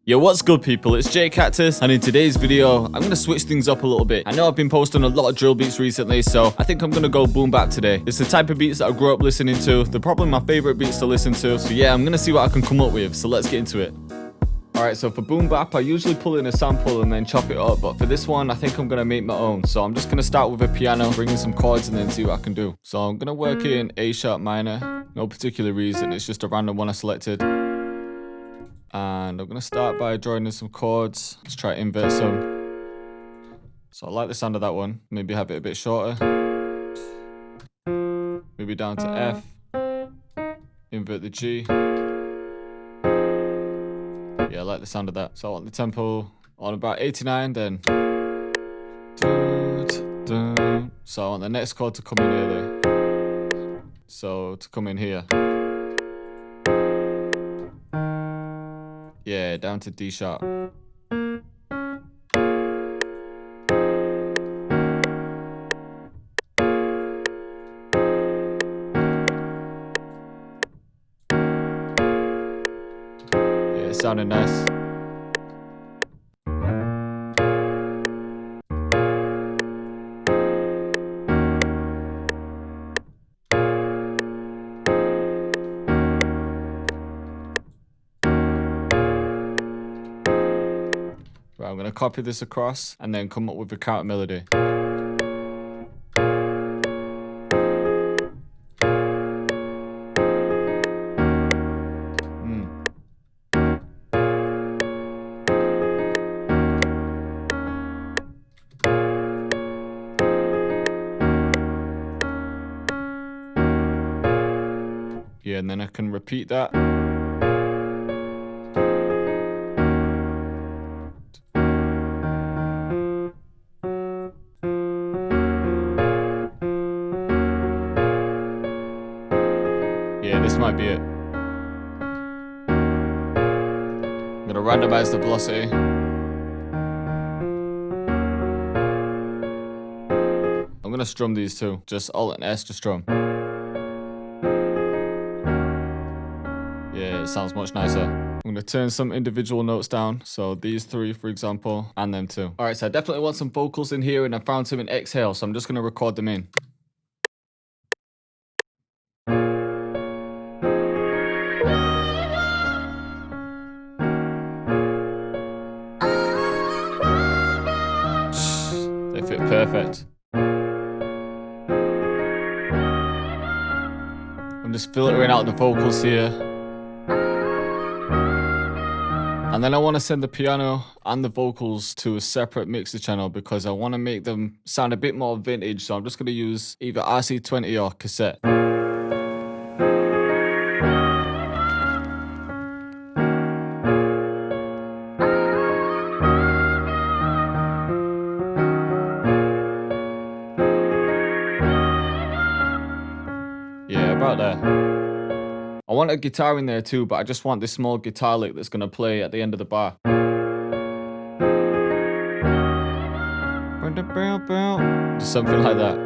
Yo, what's good people, it's Cactus, and in today's video, I'm going to switch things up a little bit. I know I've been posting a lot of drill beats recently, so I think I'm going to go boom bap today. It's the type of beats that I grew up listening to. They're probably my favorite beats to listen to, so yeah, I'm going to see what I can come up with, so let's get into it. Alright, so for boom bap, I usually pull in a sample and then chop it up, but for this one, I think I'm going to make my own. So I'm just going to start with a piano, bring in some chords, and then see what I can do. So I'm going to work in A sharp minor, no particular reason, it's just a random one I selected. And I'm going to start by drawing in some chords. Let's try to invert some. So I like the sound of that one. Maybe have it a bit shorter. Maybe down to F. Invert the G. Yeah, I like the sound of that. So I want the tempo on about 89, then. So I want the next chord to come in early. So to come in here. Yeah, down to D sharp. Yeah, it sounded nice. Right, I'm going to copy this across and then come up with a counter melody. Yeah, and then I can repeat that. Yeah, this might be it. I'm gonna randomize the velocity. I'm gonna strum these two. Just Alt and S to strum. Yeah, it sounds much nicer. I'm gonna turn some individual notes down. So these three, for example, and them two. Alright, so I definitely want some vocals in here, and I found some in Exhale, so I'm just gonna record them in. They fit perfect. I'm just filtering out the vocals here. And then I want to send the piano and the vocals to a separate mixer channel because I want to make them sound a bit more vintage. So I'm just going to use either RC20 or cassette. Yeah, about there. I want a guitar in there too, but I just want this small guitar lick that's going to play at the end of the bar. Just something like that.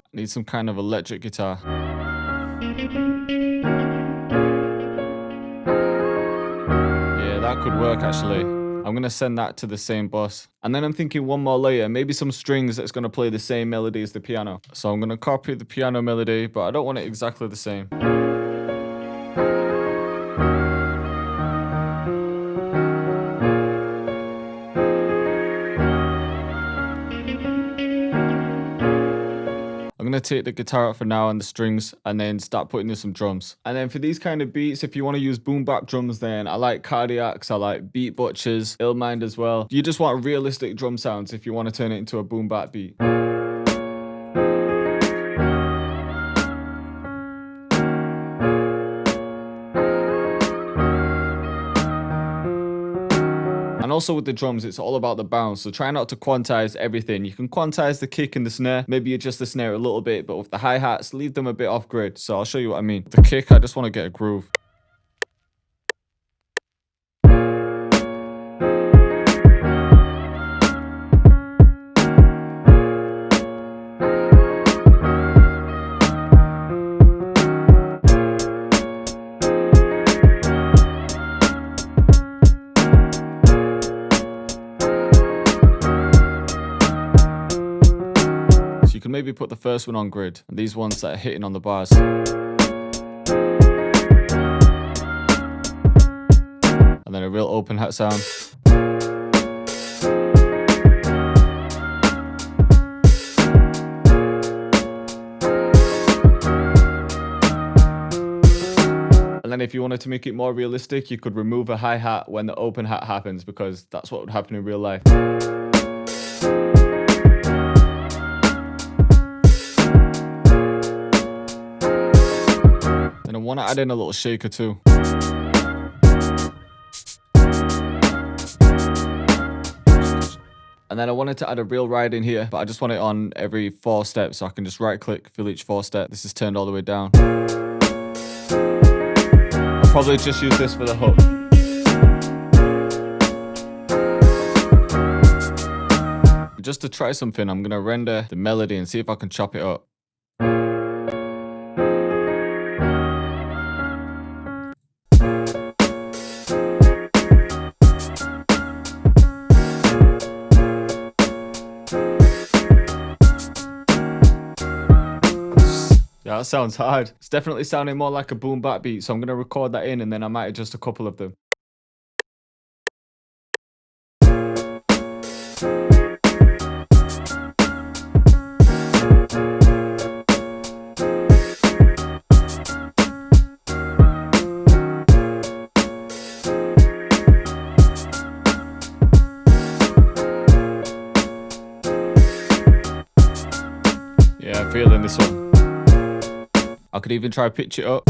I need some kind of electric guitar. Yeah, that could work actually. I'm going to send that to the same bus. And then I'm thinking one more layer, maybe some strings that's going to play the same melody as the piano. So I'm going to copy the piano melody, but I don't want it exactly the same. I'm going to take the guitar out for now and the strings and then start putting in some drums. And then for these kind of beats, if you want to use boom bap drums, then I like Cardiacs, I like Beat Butchers, Illmind as well. You just want realistic drum sounds if you want to turn it into a boom bap beat. And also with the drums, it's all about the bounce. So try not to quantize everything. You can quantize the kick and the snare. Maybe adjust the snare a little bit, but with the hi-hats, leave them a bit off grid. So I'll show you what I mean. The kick, I just want to get a groove. put the first one on grid, and these ones that are hitting on the bars. And then a real open hat sound. And then if you wanted to make it more realistic, you could remove a hi-hat when the open hat happens, because that's what would happen in real life. And I want to add in a little shaker too. And then I wanted to add a real ride in here, but I just want it on every 4 steps, so I can just right click, fill each 4 step. This is turned all the way down. I'll probably just use this for the hook. Just to try something, I'm gonna render the melody and see if I can chop it up. Yeah, that sounds hard. It's definitely sounding more like a boom bap beat, so I'm going to record that in and then I might adjust a couple of them. Yeah, I'm feeling this one. I could even try to pitch it up.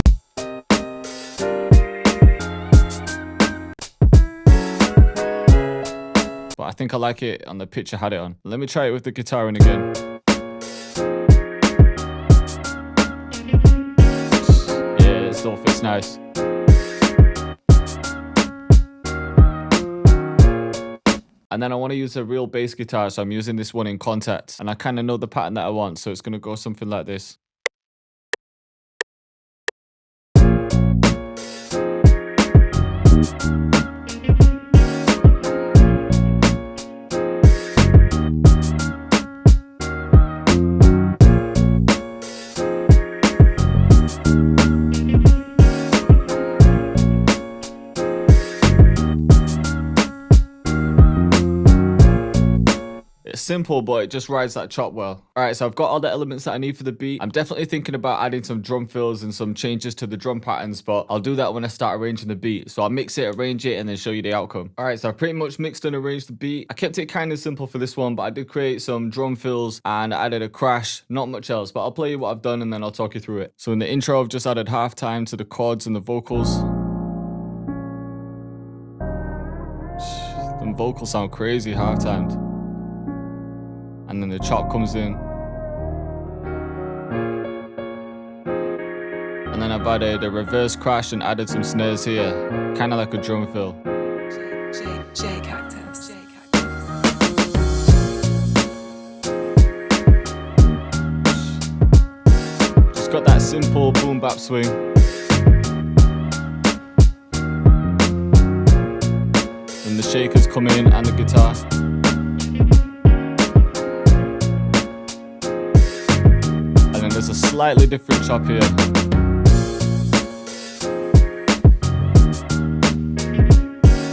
But I think I like it on the pitch I had it on. Let me try it with the guitar in again. Yeah, it still fits nice. And then I want to use a real bass guitar, so I'm using this one in Contact. And I kind of know the pattern that I want, so it's going to go something like this. It's simple, but it just rides that chop well. Alright, so I've got all the elements that I need for the beat. I'm definitely thinking about adding some drum fills and some changes to the drum patterns, but I'll do that when I start arranging the beat. So I'll mix it, arrange it, and then show you the outcome. Alright, so I've pretty much mixed and arranged the beat. I kept it kind of simple for this one, but I did create some drum fills and I added a crash, not much else, but I'll play you what I've done and then I'll talk you through it. So in the intro, I've just added halftime to the chords and the vocals. The vocals sound crazy half-timed. And then the chop comes in. And then I've added a reverse crash and added some snares here, kind of like a drum fill. Cactus. Just got that simple boom bap swing. Then the shakers come in and the guitar. There's a slightly different chop here.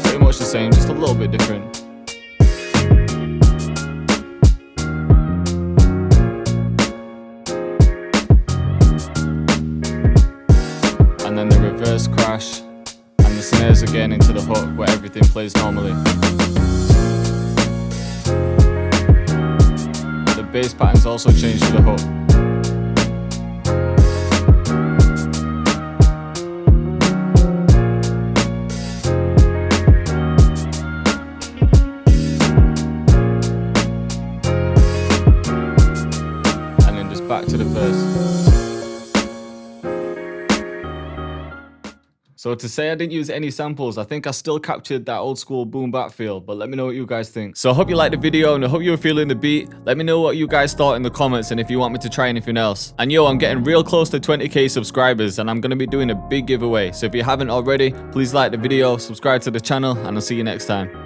Pretty much the same, just a little bit different. And then the reverse crash and the snares again into the hook where everything plays normally. The bass patterns also change to the hook. Back to the verse. So to say I didn't use any samples, I think I still captured that old school boom bap feel, but let me know what you guys think. So I hope you liked the video and I hope you were feeling the beat. Let me know what you guys thought in the comments and if you want me to try anything else. And yo, I'm getting real close to 20k subscribers and I'm going to be doing a big giveaway. So if you haven't already, please like the video, subscribe to the channel, and I'll see you next time.